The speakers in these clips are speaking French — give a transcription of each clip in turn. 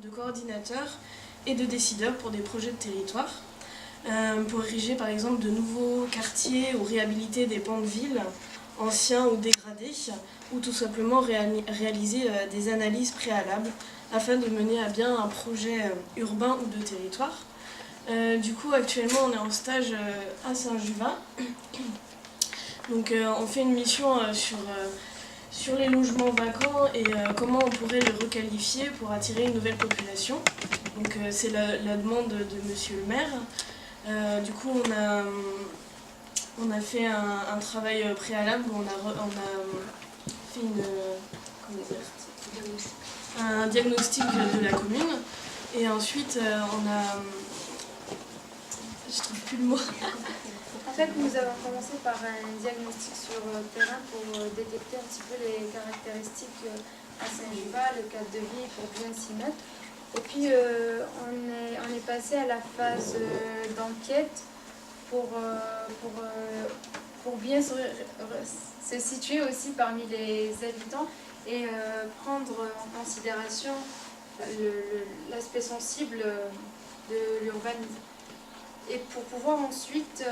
de coordinateurs et de décideurs pour des projets de territoire, pour ériger par exemple de nouveaux quartiers ou réhabiliter des pans de ville anciens ou dégradés, ou tout simplement réaliser des analyses préalables afin de mener à bien un projet urbain ou de territoire. Du coup, actuellement, on est en stage à Saint-Juvat. Donc, on fait une mission sur les logements vacants et comment on pourrait les requalifier pour attirer une nouvelle population. Donc, c'est la demande de Monsieur le maire. Du coup, on a fait un travail préalable où on a fait un diagnostic de la commune. Et ensuite, je trouve plus le mot. En fait, nous avons commencé par un diagnostic sur terrain pour détecter un petit peu les caractéristiques à Saint-Juvat, le cadre de vie pour bien s'y mettre. Et puis, on est passé à la phase d'enquête pour bien se situer aussi parmi les habitants et prendre en considération l'aspect sensible de l'urbanisme. Et pour pouvoir ensuite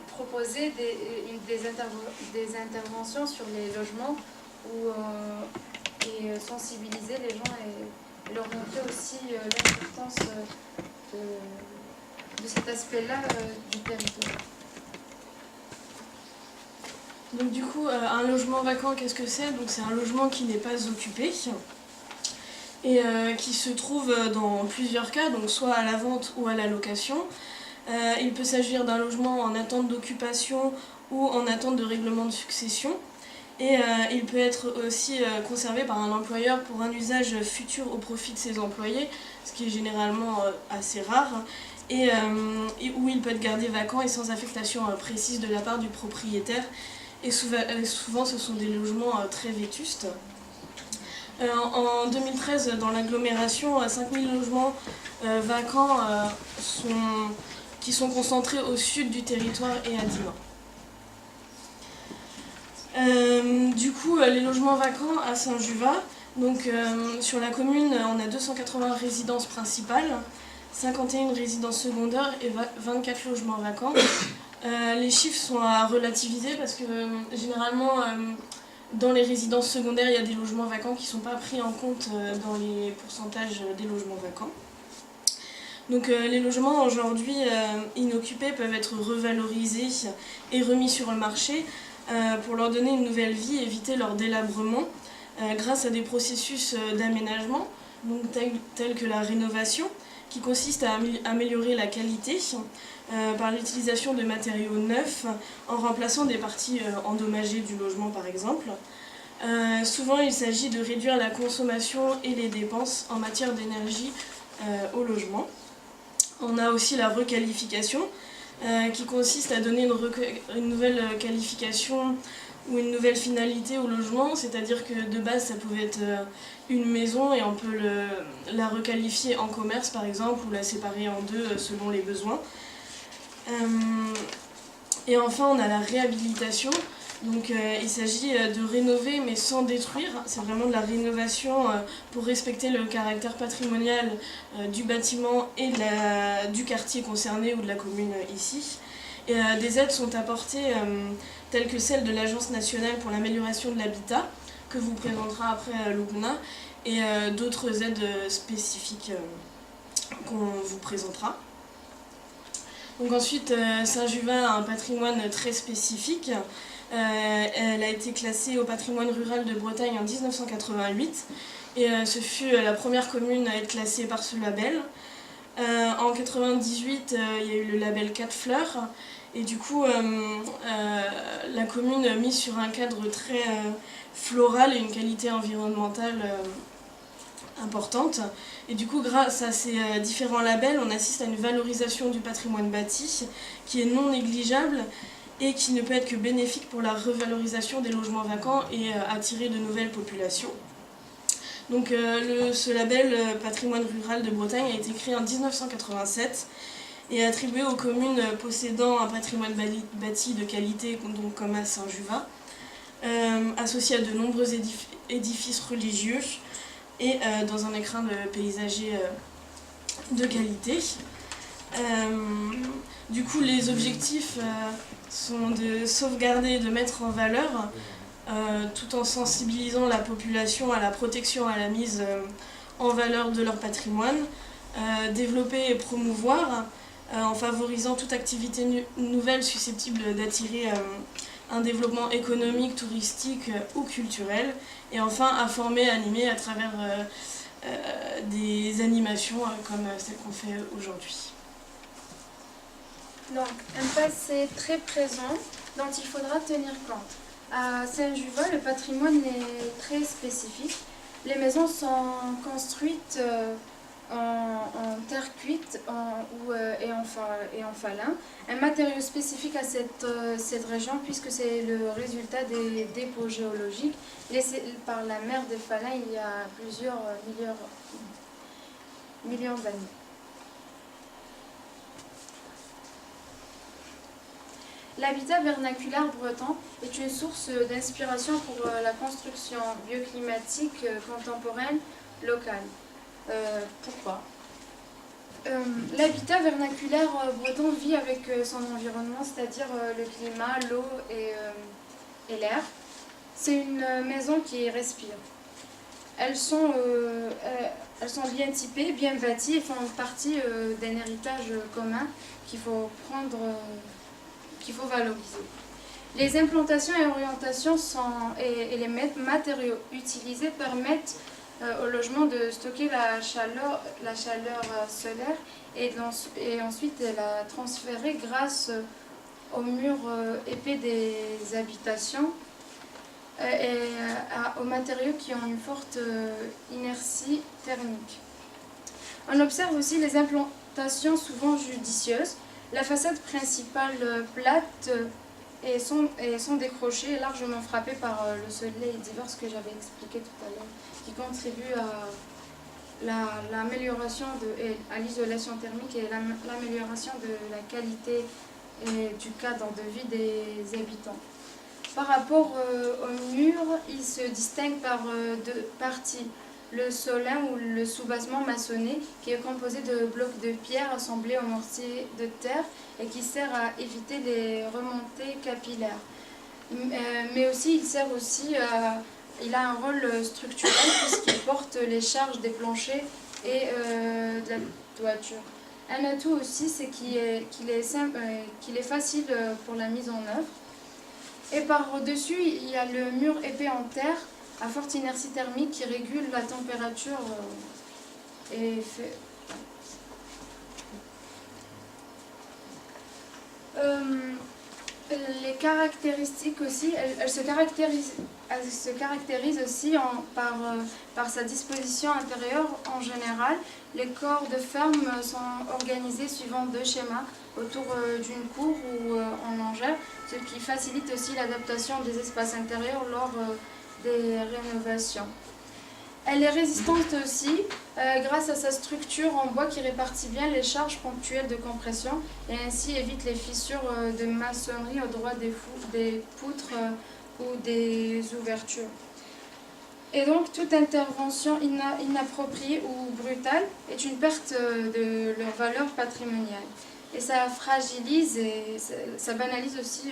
proposer des interventions sur les logements et sensibiliser les gens et leur montrer aussi l'importance de cet aspect-là du territoire. Donc du coup, un logement vacant, qu'est-ce que c'est? Donc c'est un logement qui n'est pas occupé et qui se trouve dans plusieurs cas, donc soit à la vente ou à la location. Il peut s'agir d'un logement en attente d'occupation ou en attente de règlement de succession. Et il peut être aussi conservé par un employeur pour un usage futur au profit de ses employés, ce qui est généralement assez rare, et où il peut être gardé vacant et sans affectation précise de la part du propriétaire. Et souvent ce sont des logements très vétustes. En 2013, dans l'agglomération, 5000 logements vacants qui sont concentrés au sud du territoire et à Dinan. Du coup, les logements vacants à Saint-Juvat, donc sur la commune, on a 280 résidences principales, 51 résidences secondaires et 24 logements vacants. Les chiffres sont à relativiser parce que généralement, dans les résidences secondaires, il y a des logements vacants qui ne sont pas pris en compte dans les pourcentages des logements vacants. Donc les logements aujourd'hui inoccupés peuvent être revalorisés et remis sur le marché pour leur donner une nouvelle vie et éviter leur délabrement grâce à des processus d'aménagement tels que la rénovation, qui consiste à améliorer la qualité par l'utilisation de matériaux neufs en remplaçant des parties endommagées du logement par exemple. Souvent il s'agit de réduire la consommation et les dépenses en matière d'énergie au logement. On a aussi la requalification qui consiste à donner une nouvelle qualification ou une nouvelle finalité au logement, c'est-à-dire que de base ça pouvait être une maison et on peut la requalifier en commerce par exemple ou la séparer en deux selon les besoins. Et enfin on a la réhabilitation, donc il s'agit de rénover mais sans détruire, c'est vraiment de la rénovation pour respecter le caractère patrimonial du bâtiment et du quartier concerné ou de la commune ici. Et des aides sont apportées telles que celles de l'Agence nationale pour l'amélioration de l'habitat, que vous présentera après Lubna, et d'autres aides spécifiques qu'on vous présentera. Donc ensuite, Saint-Juvat a un patrimoine très spécifique. Elle a été classée au patrimoine rural de Bretagne en 1988 et ce fut la première commune à être classée par ce label. En 1998, il y a eu le label 4 fleurs et du coup la commune mise sur un cadre très floral et une qualité environnementale importante. Et du coup, grâce à ces différents labels, on assiste à une valorisation du patrimoine bâti qui est non négligeable et qui ne peut être que bénéfique pour la revalorisation des logements vacants et attirer de nouvelles populations. Donc ce label patrimoine rural de Bretagne a été créé en 1987 et attribué aux communes possédant un patrimoine bâti de qualité, donc comme à Saint-Juvat, associé à de nombreux édifices religieux, et dans un écrin de paysager de qualité. Du coup, les objectifs sont de sauvegarder et de mettre en valeur, tout en sensibilisant la population à la protection, à la mise en valeur de leur patrimoine, développer et promouvoir, en favorisant toute activité nouvelle susceptible d'attirer un développement économique, touristique ou culturel, et enfin informer, animer à travers des animations comme celles qu'on fait aujourd'hui. Donc, un passé très présent dont il faudra tenir compte. À Saint-Juva, le patrimoine est très spécifique. Les maisons sont construites en terre cuite et en falin, un matériau spécifique à cette région puisque c'est le résultat des dépôts géologiques laissés par la mer des Falins il y a plusieurs millions d'années. L'habitat vernaculaire breton est une source d'inspiration pour la construction bioclimatique contemporaine locale. Pourquoi ? L'habitat vernaculaire breton vit avec son environnement, c'est-à-dire le climat, l'eau et l'air. C'est une maison qui respire. Elles sont bien typées, bien bâties et font partie d'un héritage commun qu'il faut valoriser. Les implantations et orientations et les matériaux utilisés permettent au logement de stocker la chaleur solaire et ensuite la transférer grâce aux murs épais des habitations et aux matériaux qui ont une forte inertie thermique. On observe aussi les implantations souvent judicieuses. La façade principale plate et son décroché est largement frappé par le soleil d'hiver, ce que j'avais expliqué tout à l'heure, qui contribue à l'amélioration et à l'isolation thermique et l'amélioration de la qualité et du cadre de vie des habitants. Par rapport au mur, il se distingue par deux parties. Le solin ou le soubassement maçonné qui est composé de blocs de pierre assemblés au mortier de terre et qui sert à éviter les remontées capillaires. Mais aussi il a un rôle structurel puisqu'il porte les charges des planchers et de la toiture. Un atout aussi, c'est qu'il est facile pour la mise en œuvre. Et par-dessus, il y a le mur épais en terre à forte inertie thermique qui régule la température et fait... Les caractéristiques aussi, elle se caractérise aussi par sa disposition intérieure en général. Les corps de ferme sont organisés suivant deux schémas autour d'une cour ou en longère, ce qui facilite aussi l'adaptation des espaces intérieurs lors des rénovations. Elle est résistante aussi grâce à sa structure en bois qui répartit bien les charges ponctuelles de compression et ainsi évite les fissures de maçonnerie au droit des poutres ou des ouvertures. Et donc toute intervention inappropriée ou brutale est une perte de leur valeur patrimoniale. Et ça fragilise et ça banalise aussi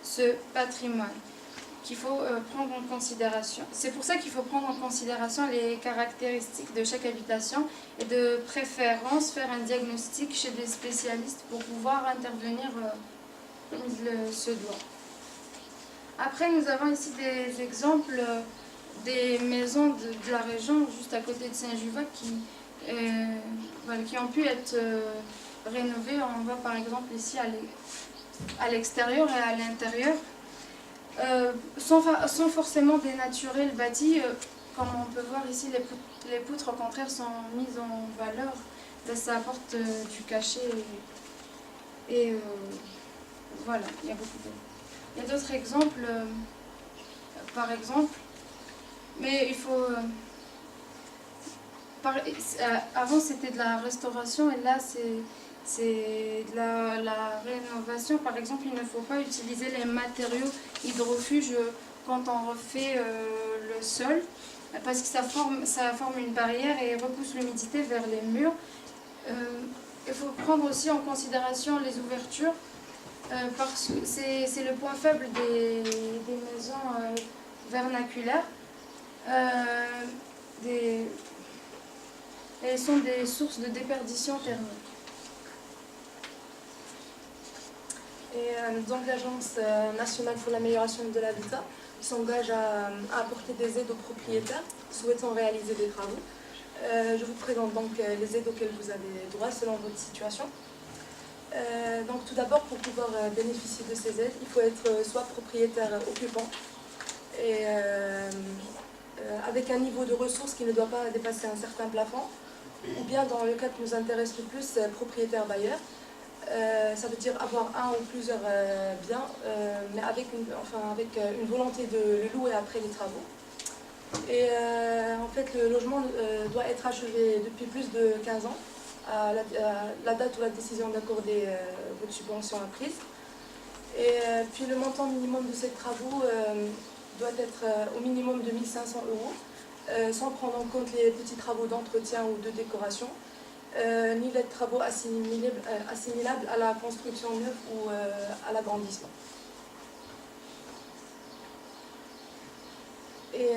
ce patrimoine qu'il faut prendre en considération. C'est pour ça qu'il faut prendre en considération les caractéristiques de chaque habitation et de préférence faire un diagnostic chez des spécialistes pour pouvoir intervenir comme il se doit. Après, nous avons ici des exemples des maisons de la région juste à côté de Saint-Juva qui ont pu être rénovées. On voit par exemple ici à l'extérieur et à l'intérieur. Sans forcément dénaturer le bâti, comme on peut voir ici, les poutres au contraire sont mises en valeur, là, ça apporte du cachet et voilà, il y a il y a d'autres exemples, par exemple, mais il faut avant c'était de la restauration et là c'est de la rénovation. Par exemple, il ne faut pas utiliser les matériaux hydrofuges quand on refait le sol. parce que ça forme une barrière et repousse l'humidité vers les murs. Il faut prendre aussi en considération les ouvertures, parce que c'est le point faible des maisons vernaculaires. Elles sont des sources de déperdition thermique. Et donc l'Agence nationale pour l'amélioration de l'habitat s'engage à apporter des aides aux propriétaires souhaitant réaliser des travaux. Je vous présente donc les aides auxquelles vous avez droit selon votre situation. Donc tout d'abord, pour pouvoir bénéficier de ces aides, il faut être soit propriétaire occupant et avec un niveau de ressources qui ne doit pas dépasser un certain plafond, ou bien dans le cas qui nous intéresse le plus, propriétaire bailleur. Ça veut dire avoir un ou plusieurs biens, mais avec une volonté de le louer après les travaux. Et en fait, le logement doit être achevé depuis plus de 15 ans, à la date où la décision d'accorder votre subvention est prise. Et puis le montant minimum de ces travaux doit être au minimum de 1 500 €, sans prendre en compte les petits travaux d'entretien ou de décoration, ni les travaux assimilables à la construction neuve ou à l'agrandissement. Et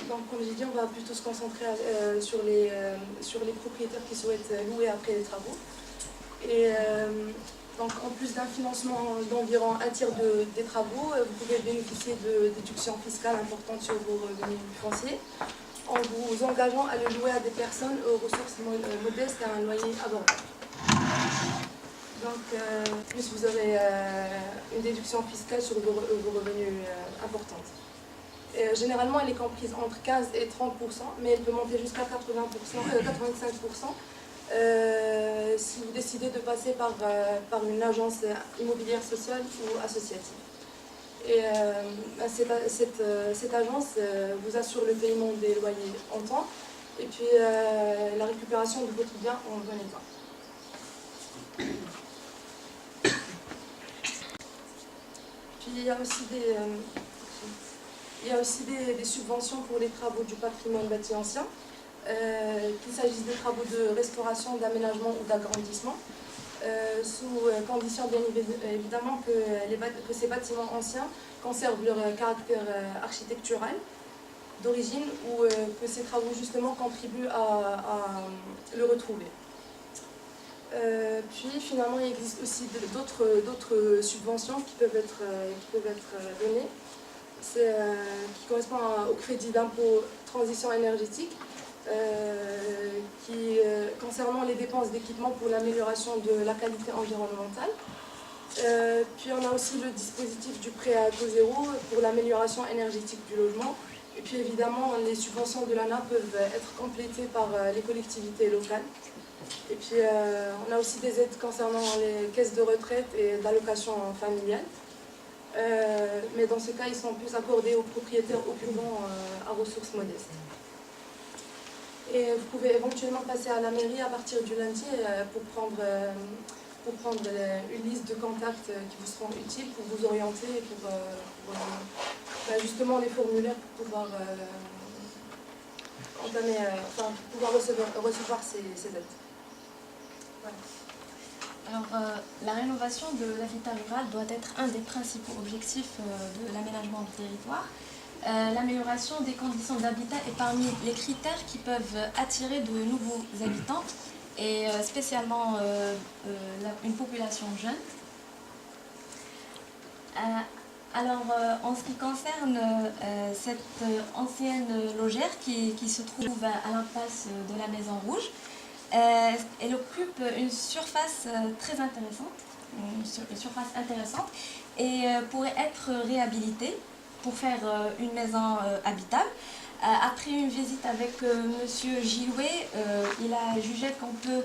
donc, comme j'ai dit, on va plutôt se concentrer sur les propriétaires qui souhaitent louer après les travaux. Et donc, en plus d'un financement d'environ un tiers des travaux, vous pouvez bénéficier de déductions fiscales importantes sur vos revenus fonciers, en vous engageant à le louer à des personnes aux ressources modestes et à un loyer abordable. Donc, plus vous aurez une déduction fiscale sur vos revenus importantes. Généralement, elle est comprise entre 15 et 30%, mais elle peut monter jusqu'à 85% si vous décidez de passer par une agence immobilière sociale ou associative. Et cette agence vous assure le paiement des loyers en temps et puis la récupération de votre bien en bon état. Puis il y a aussi des subventions pour les travaux du patrimoine bâti ancien, qu'il s'agisse des travaux de restauration, d'aménagement ou d'agrandissement, sous condition bien évidemment que ces bâtiments anciens conservent leur caractère architectural d'origine ou que ces travaux justement contribuent à le retrouver. Puis finalement il existe aussi d'autres subventions qui peuvent être données, qui correspond au crédit d'impôt transition énergétique, concernant les dépenses d'équipement pour l'amélioration de la qualité environnementale. Puis on a aussi le dispositif du prêt à taux zéro pour l'amélioration énergétique du logement. Et puis évidemment, les subventions de l'ANA peuvent être complétées par les collectivités locales. Et puis on a aussi des aides concernant les caisses de retraite et d'allocation familiale. Mais dans ce cas, ils sont plus accordés aux propriétaires occupants à ressources modestes. Et vous pouvez éventuellement passer à la mairie à partir du lundi pour prendre une liste de contacts qui vous seront utiles pour vous orienter et pour justement les formulaires pour pouvoir recevoir ces aides. Voilà. Alors, la rénovation de l'habitat rural doit être un des principaux objectifs de l'aménagement du territoire. L'amélioration des conditions d'habitat est parmi les critères qui peuvent attirer de nouveaux habitants et spécialement une population jeune. En ce qui concerne cette ancienne logère qui se trouve à l'impasse de la Maison Rouge, elle occupe une surface très intéressante, et pourrait être réhabilitée pour faire une maison habitable. Après une visite avec Monsieur Gilouet, il a jugé qu'on peut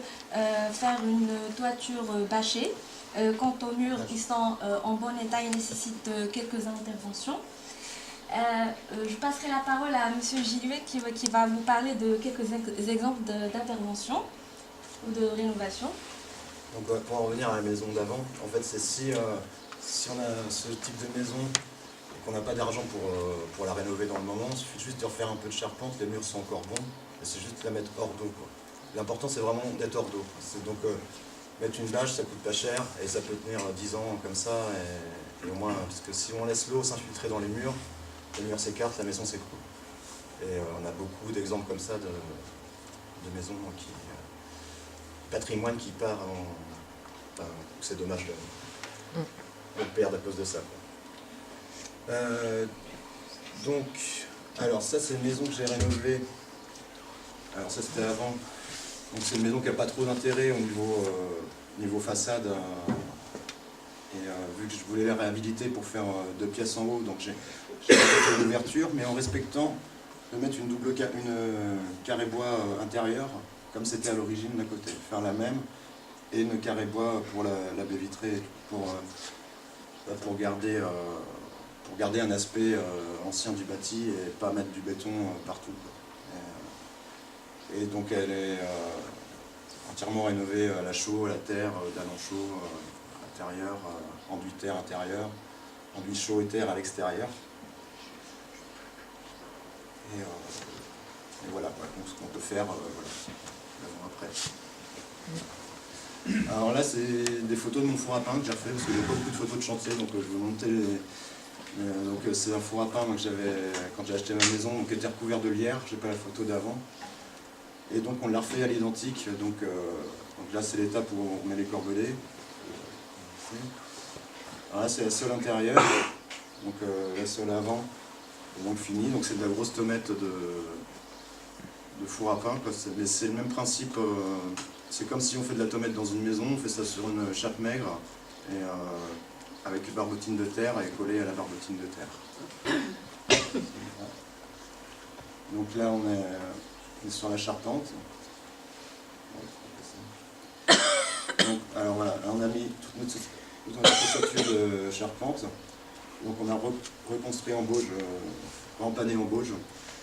faire une toiture bâchée. Quant aux murs, ils sont en bon état et nécessitent quelques interventions. Je passerai la parole à Monsieur Gilouet qui va vous parler de quelques exemples d'intervention ou de rénovation. Donc pour en revenir à la maison d'avant, en fait c'est si on a ce type de maison et qu'on n'a pas d'argent pour la rénover dans le moment, il suffit juste de refaire un peu de charpente, les murs sont encore bons, et c'est juste la mettre hors d'eau. L'important c'est vraiment d'être hors d'eau. Donc mettre une bâche ça coûte pas cher, et ça peut tenir 10 ans comme ça, et au moins, parce que si on laisse l'eau s'infiltrer dans les murs s'écartent, la maison s'écroule. Et on a beaucoup d'exemples comme ça de maisons patrimoine qui part c'est dommage de le perdre à cause de ça. Donc, alors ça c'est une maison que j'ai rénovée. Alors ça c'était avant. Donc c'est une maison qui n'a pas trop d'intérêt au niveau façade. Vu que je voulais la réhabiliter pour faire 2 pièces en haut, donc j'ai fait l'ouverture, mais en respectant de mettre une carré bois intérieure, comme c'était à l'origine d'un côté. Faire la même, et une carré bois pour la baie vitrée, pour garder un aspect ancien du bâti et pas mettre du béton partout. Et donc elle est entièrement rénovée à la chaux, à la terre, d'allants chauds à l'intérieur, enduit terre intérieur, enduit chaud et terre à l'extérieur. Et voilà, donc ce qu'on peut faire après. Alors là, c'est des photos de mon four à pain que j'ai refait, parce qu'il n'y a pas beaucoup de photos de chantier, donc je vais monter donc c'est un four à pain que j'avais quand j'ai acheté ma maison, donc qui était recouvert de lierre, j'ai pas la photo d'avant. Et donc on l'a refait à l'identique, donc là c'est l'étape où on met les corbelets. Alors là c'est la sole intérieure, donc la sole avant, et donc fini, donc c'est de la grosse tomate de four à pain, mais c'est le même principe, c'est comme si on fait de la tomate dans une maison, on fait ça sur une chape maigre, et avec une barbotine de terre et collé à la barbotine de terre. Donc là on est sur la charpente. Donc, alors voilà, là on a mis toute notre ossature de charpente. Donc on a reconstruit en bauge, empané en bauge.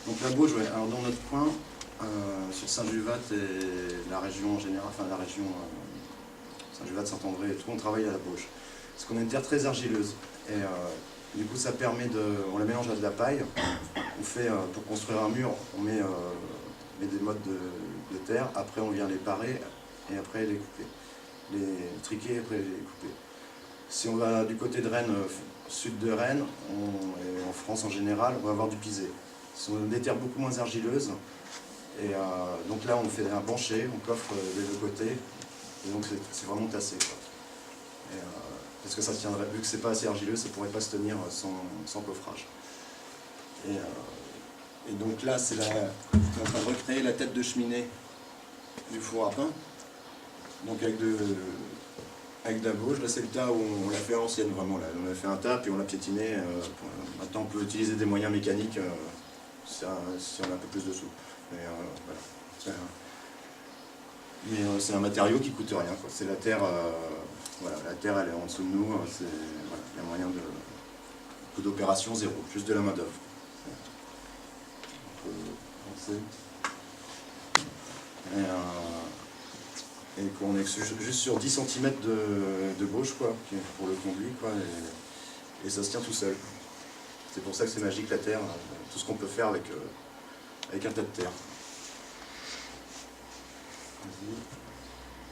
Donc la bauge, ouais, alors dans notre coin, sur Saint-Juvat et la région en général, enfin la région Saint-Juvat, Saint-André et tout, on travaille à la bauge. Parce qu'on a une terre très argileuse. Et du coup ça permet on la mélange à de la paille. On fait, pour construire un mur, on met des mottes de terre, après on vient les parer et après les couper. Les triquer et après les couper. Si on va du côté de Rennes, sud de Rennes, et en France en général, on va avoir du pisé. Ce sont des terres beaucoup moins argileuses. Et donc là on fait un bancher, on coffre des deux côtés, et donc c'est vraiment tassé. Parce que ça tiendrait, vu que c'est pas assez argileux, ça pourrait pas se tenir sans coffrage. Et donc là, on est en train de recréer la tête de cheminée du four à pain. Donc avec de la bauge. Là, c'est le tas où on l'a fait à l'ancienne, vraiment. Là. On a fait un tas, puis on l'a piétiné. Maintenant, on peut utiliser des moyens mécaniques si on a un peu plus de sous. Mais voilà. Mais c'est un matériau qui coûte rien. C'est la terre. Voilà, la terre, elle est en dessous de nous. Voilà, il y a moyen de coût d'opération zéro, juste de la main d'œuvre. Et qu'on est juste sur 10 cm de gauche, quoi, pour le conduit, quoi, et ça se tient tout seul. C'est pour ça que c'est magique la terre, tout ce qu'on peut faire avec un tas de terre.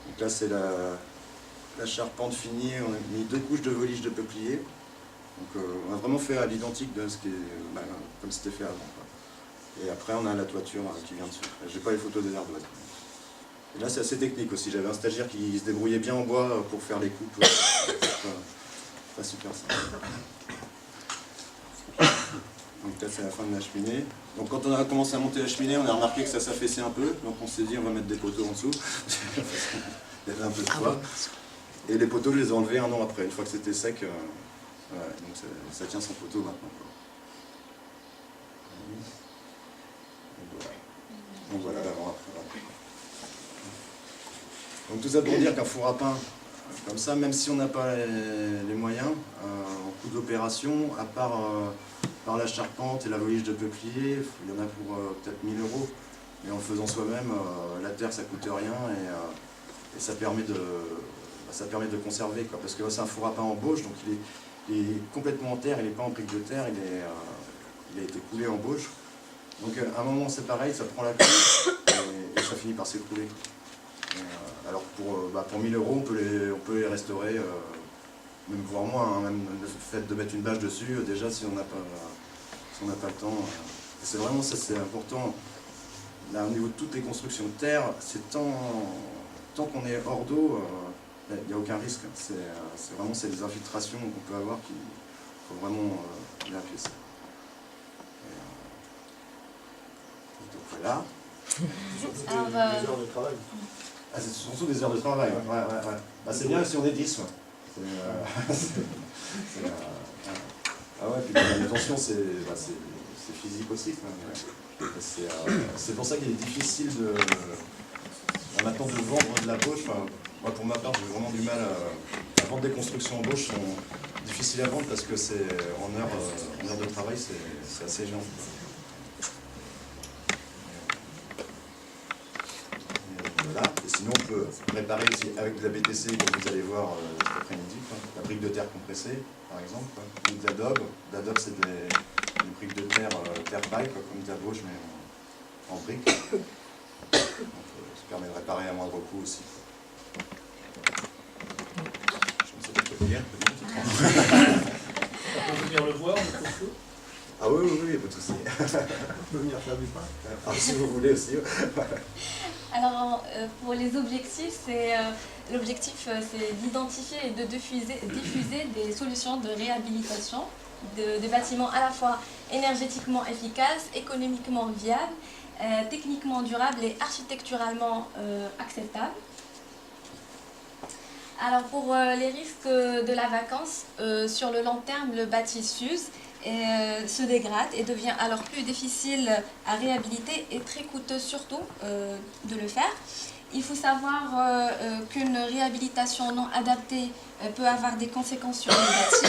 Donc là c'est la charpente finie, on a mis 2 couches de voliges de peuplier. Donc on a vraiment fait à l'identique de ce qui est comme c'était fait avant, quoi. Et après on a la toiture qui vient dessus. J'ai pas les photos des ardoises. Et là c'est assez technique aussi, j'avais un stagiaire qui se débrouillait bien en bois pour faire les coupes. Pas super simple. Donc là c'est la fin de la cheminée. Donc quand on a commencé à monter la cheminée, on a remarqué que ça s'affaissait un peu. Donc on s'est dit on va mettre des poteaux en dessous. Il y avait un peu de poids. Et les poteaux je les ai enlevés 1 an après, une fois que c'était sec. Voilà, donc ça tient son poteau maintenant. Donc voilà l'avant-après. Donc tout ça pour dire qu'un four à pain, comme ça, même si on n'a pas les moyens, en coût d'opération, à part par la charpente et la volige de peuplier, il y en a pour peut-être 1 000 €. Mais en le faisant soi-même, la terre ça coûte rien et ça permet de conserver, quoi, parce que c'est un four à pain en bauge, donc il est complètement en terre, il n'est pas en brique de terre, il a été coulé en bauge. Donc à un moment c'est pareil, ça prend la pluie et ça finit par s'écrouler. Alors pour 1000 €, on peut les restaurer, même voire moins, hein, même le fait de mettre une bâche dessus, déjà si on n'a pas le temps. C'est vraiment ça, c'est important. Là, au niveau de toutes les constructions de terre, c'est tant qu'on est hors d'eau, il n'y a aucun risque. C'est vraiment les infiltrations qu'on peut avoir qu'il faut vraiment vérifier ça. Donc voilà. Alors, Des heures de travail. Ah, c'est surtout des heures de travail. Ouais. Bah, c'est bien si on est 10. Ouais. Ah ouais, puis la manutention, c'est physique aussi. Ouais. C'est pour ça qu'il est difficile maintenant de vendre de la bauge. Enfin, moi, pour ma part, j'ai vraiment du mal à vendre des constructions en bauge. Sont difficiles à vendre parce que c'est en heure de travail, c'est assez géant. Voilà. Et sinon, on peut réparer aussi avec de la BTC, comme vous allez voir cet après-midi, la brique de terre compressée, par exemple, ou de l'adobe. L'adobe, c'est des briques de terre, terre-paille, comme de la bauge, mais en briques. Donc, ça permet de réparer à moindre coût aussi. Je ne sais pas quoi dire, On peut venir le voir, le cours. Ah oui, il n'y a pas de souci. On peut venir faire du pain. Alors, si vous voulez aussi. Alors, pour les objectifs, l'objectif c'est d'identifier et de diffuser des solutions de réhabilitation des bâtiments à la fois énergétiquement efficaces, économiquement viables, techniquement durables et architecturalement acceptables. Alors, pour les risques de la vacance, sur le long terme, le bâti s'use se dégrade et devient alors plus difficile à réhabiliter et très coûteux surtout de le faire. Il faut savoir qu'une réhabilitation non adaptée peut avoir des conséquences sur le bâti.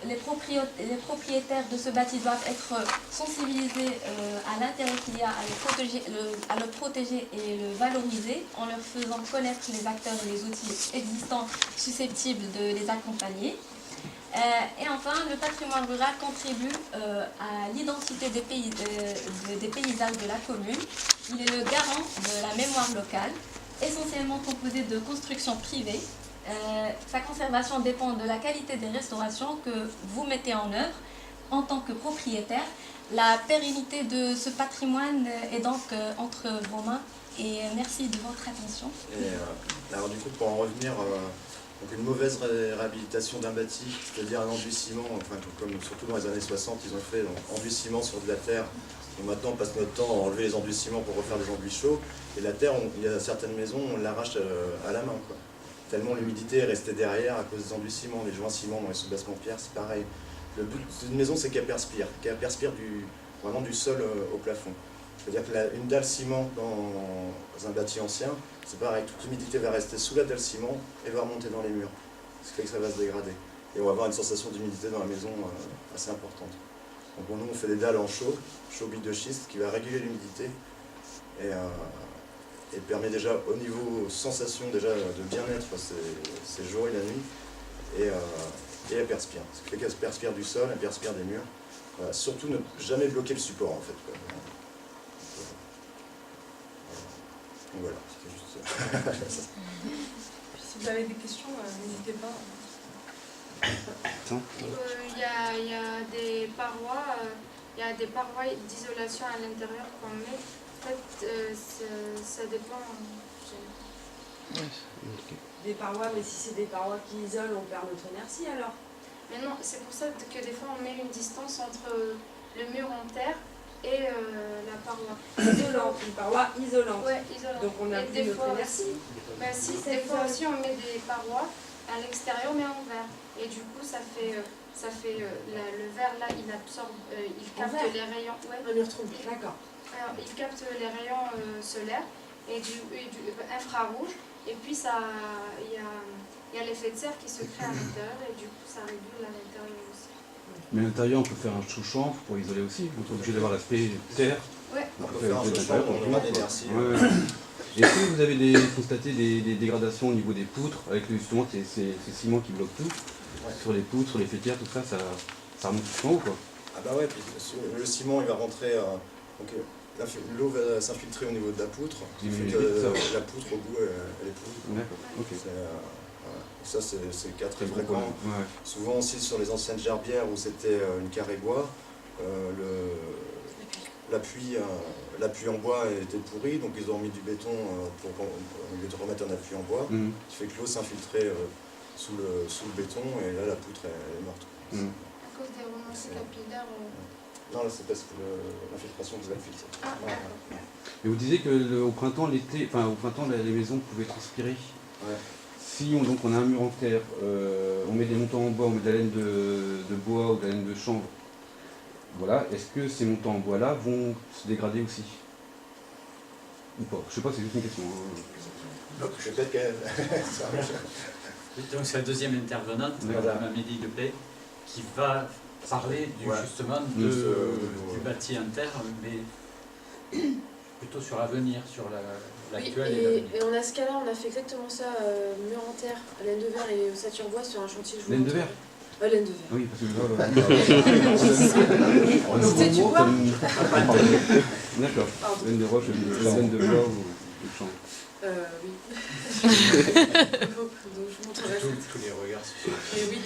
Les propriétaires de ce bâti doivent être sensibilisés à l'intérêt qu'il y a à le protéger et le valoriser en leur faisant connaître les acteurs et les outils existants susceptibles de les accompagner. Et enfin, le patrimoine rural contribue à l'identité des paysages de la commune. Il est le garant de la mémoire locale, essentiellement composé de constructions privées. Sa conservation dépend de la qualité des restaurations que vous mettez en œuvre en tant que propriétaire. La pérennité de ce patrimoine est donc entre vos mains et merci de votre attention. Alors du coup, pour en revenir... Donc une mauvaise réhabilitation d'un bâti, c'est-à-dire un enduit ciment, enfin, comme surtout dans les années 60, ils ont fait enduit ciment sur de la terre. Donc maintenant, on passe notre temps à enlever les enduits ciment pour refaire des enduits chauds. Et la terre, il y a certaines maisons, on l'arrache à la main, quoi. Tellement l'humidité est restée derrière à cause des enduits ciment, les joints ciment dans les sous-bassements pierre, c'est pareil. Le but d'une maison, c'est qu'elle perspire vraiment du sol au plafond. C'est-à-dire qu'une dalle ciment dans un bâti ancien, c'est pareil, toute l'humidité va rester sous la dalle ciment et va remonter dans les murs. Ce qui fait que ça va se dégrader. Et on va avoir une sensation d'humidité dans la maison assez importante. Donc nous, on fait des dalles en chaux bile de schiste, qui va réguler l'humidité et permet déjà, au niveau sensation déjà de bien-être, ces jours et la nuit, et elle perspire. Ce qui fait qu'elle perspire du sol, elle perspire des murs. Voilà. Surtout ne jamais bloquer le support en fait, quoi. Donc voilà, c'était juste ça. Si vous avez des questions, n'hésitez pas. Il y a des parois d'isolation à l'intérieur qu'on met. En fait, ça dépend. Des parois, mais si c'est des parois qui isolent, on perd notre inertie alors. Mais non, c'est pour ça que des fois on met une distance entre le mur en terre et la paroi. Isolante, une paroi isolante. Ouais, isolante. Donc on a Et plus des notre fois inertie. Bah si, des fois aussi on met des parois à l'extérieur mais en verre. Et du coup ça fait le verre là il absorbe, il capte verre les rayons. Ouais. Un mur trompe, d'accord. Alors, il capte les rayons solaires et du infrarouge. Et puis il y a l'effet de serre qui se crée à l'intérieur et du coup ça régule à l'intérieur aussi. Mais à l'intérieur, on peut faire un sous-champ pour isoler aussi. On est obligé d'avoir l'aspect terre. Ouais. On peut faire un sous-champ, on aura de l'inertie. Et est-ce que vous avez constaté des dégradations au niveau des poutres, avec justement ces ciments qui bloquent tout, sur les poutres, sur les faîtières, tout ça, ça remonte tout en haut, quoi? Ah bah ouais, puis le ciment il va rentrer, donc l'eau va s'infiltrer au niveau de la poutre, qui fait que la poutre au bout elle est pourrie. D'accord, ok. Voilà. Ça c'est le cas très Très fréquent. ouais. Souvent aussi sur les anciennes gerbières où c'était une carré bois, l'appui en bois était pourri, donc ils ont mis du béton au lieu de remettre un appui en bois, qui fait que l'eau s'infiltrait sous le béton et là la poutre elle est morte. À cause des remontées capillaires. Non, là c'est parce que l'infiltration des filtre. Voilà. Et vous disiez qu'au printemps, au printemps, les maisons pouvaient transpirer. Ouais. Si on a un mur en terre, on met des montants en bois, on met de la laine de bois ou de la laine de chanvre, voilà, est-ce que ces montants en bois-là vont se dégrader aussi? Ou pas? Je sais pas, c'est juste une question. Donc je vais peut-être quand même. Donc c'est la deuxième intervenante, Madame Amélie Depay, qui va parler justement du bâti inter, mais plutôt sur l'avenir, sur l'actuel et l'avenir. Et on a ce cas-là, on a fait exactement ça, mur en terre, laine de verre et ossature bois sur un chantier. Laine de verre? Laine de verre. Oui, parce que Tu vois? D'accord. Laine de roche, laine de bois ou de chanvre. Oui. Donc je montrerai ça. Tous les regards. Oui.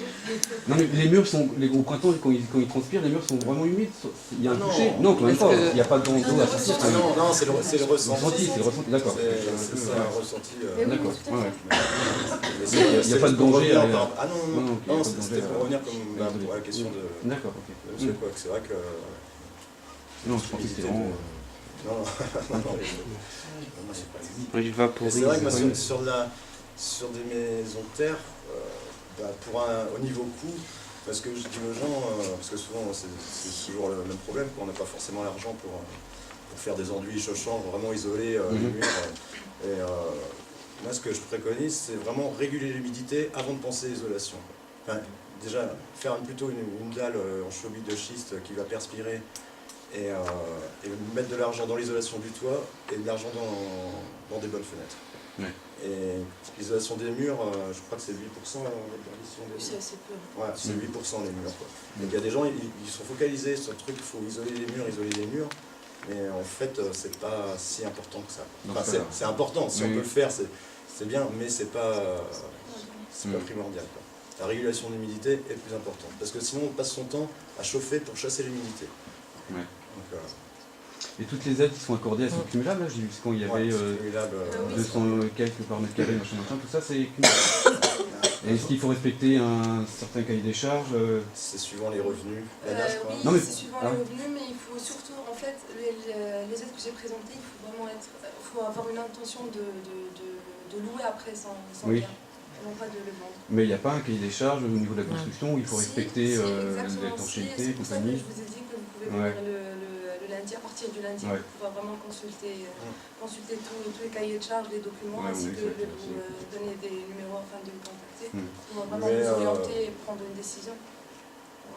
Non mais les murs sont, au printemps quand ils transpirent, les murs sont vraiment humides. Il y a un toucher? Non, quand même pas. Il n'y a pas d'eau à sortir. Non, c'est le ressenti. C'est le ressenti, d'accord. C'est ça, un ressenti. D'accord. Il n'y a pas de danger. Ah non, c'était pour revenir pour la question de. D'accord, ok. C'est vrai que. Non, je pense que c'était vraiment. Non, Il va pour c'est vrai que moi, sur des maisons de terre, au niveau coût, parce que je dis aux gens, parce que souvent c'est toujours le même problème, qu'on n'a pas forcément l'argent pour faire des enduits chauds-chanvre vraiment isolés les murs. Et moi ce que je préconise, c'est vraiment réguler l'humidité avant de penser isolation. Enfin, déjà, faire plutôt une dalle en chauby de schiste qui va perspirer et mettre de l'argent dans l'isolation du toit et de l'argent dans des bonnes fenêtres. Ouais. Et l'isolation des murs, je crois que c'est 8% l'addition des murs. C'est assez peu. Ouais, c'est 8% les murs. Quoi. Donc il y a des gens, ils sont focalisés sur le truc, il faut isoler les murs, mais en fait, c'est pas si important que ça. Enfin, c'est important, si on peut le faire, c'est bien, mais c'est pas primordial. Quoi. La régulation de l'humidité est plus importante, parce que sinon on passe son temps à chauffer pour chasser l'humidité. Ouais. Donc, et toutes les aides qui sont accordées, elles sont cumulables, là, j'ai vu quand il y avait 200 quelques par mètre carré, machin, tout ça c'est cumulable. Et est-ce qu'il faut respecter un certain cahier des charges? C'est suivant les revenus. Oui, non, mais... c'est suivant les revenus, mais il faut surtout, en fait, les aides que j'ai présentées, il faut vraiment avoir une intention de louer après sans bien. Non pas de le vendre. Mais il n'y a pas un cahier des charges au niveau de la construction où il faut respecter l'étanchéité, compagnie. Je vous ai dit que vous pouvez venir le lundi, à partir du lundi, pour pouvoir vraiment consulter tous les cahiers de charges, les documents, ainsi que de vous donner des numéros afin de vous contacter, pour vraiment vous orienter et prendre une décision.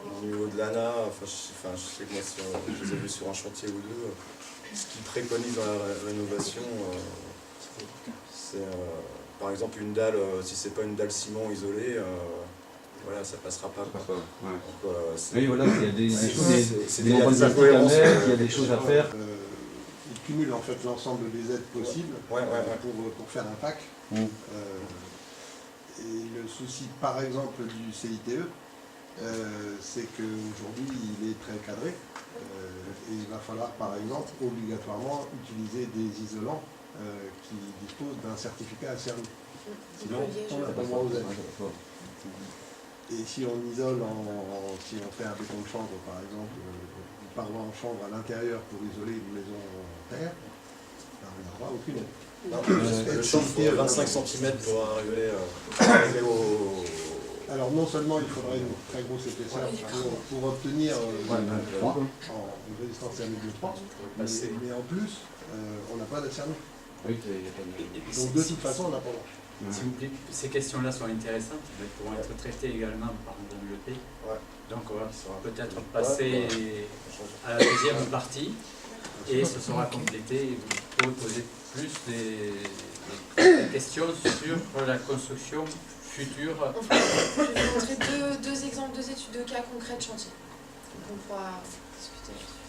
Au niveau de l'ANA, je sais que moi, je les ai vus sur un chantier ou deux, ce qu'ils préconisent dans la rénovation, c'est par exemple une dalle, si c'est pas une dalle ciment isolée, voilà, ça passera pas. Donc, oui, voilà, il y a des choses, il y a des choses à faire. Ils cumulent en fait l'ensemble des aides possibles pour faire un pack. Et le souci, par exemple, du CITE, c'est qu'aujourd'hui, il est très cadré. Et il va falloir, par exemple, obligatoirement utiliser des isolants qui disposent d'un certificat ACERMI. Sinon, on n'a pas le droit aux aides. Et si on isole, si on fait un béton de chanvre, par exemple, une paroi en chanvre à l'intérieur pour isoler une maison en terre, on n'a droit à aucune aide. Le chanvre faut 25 cm pour arriver au... Alors non seulement il faudrait une très grosse épaisseur pour obtenir le 3, une résistance thermique de 3, mais en plus, on n'a pas d'ACERMI. Donc de toute façon, on n'a pas le droit. S'il vous plaît, ces questions-là sont intéressantes, elles pourront être traitées également par Mme Lepay. Donc on va peut-être passer à la deuxième partie. et ce sera complété et vous pourrez poser plus des questions sur la construction future. Je vais vous montrer deux exemples, deux études de cas concrets de chantier. Donc on pourra discuter.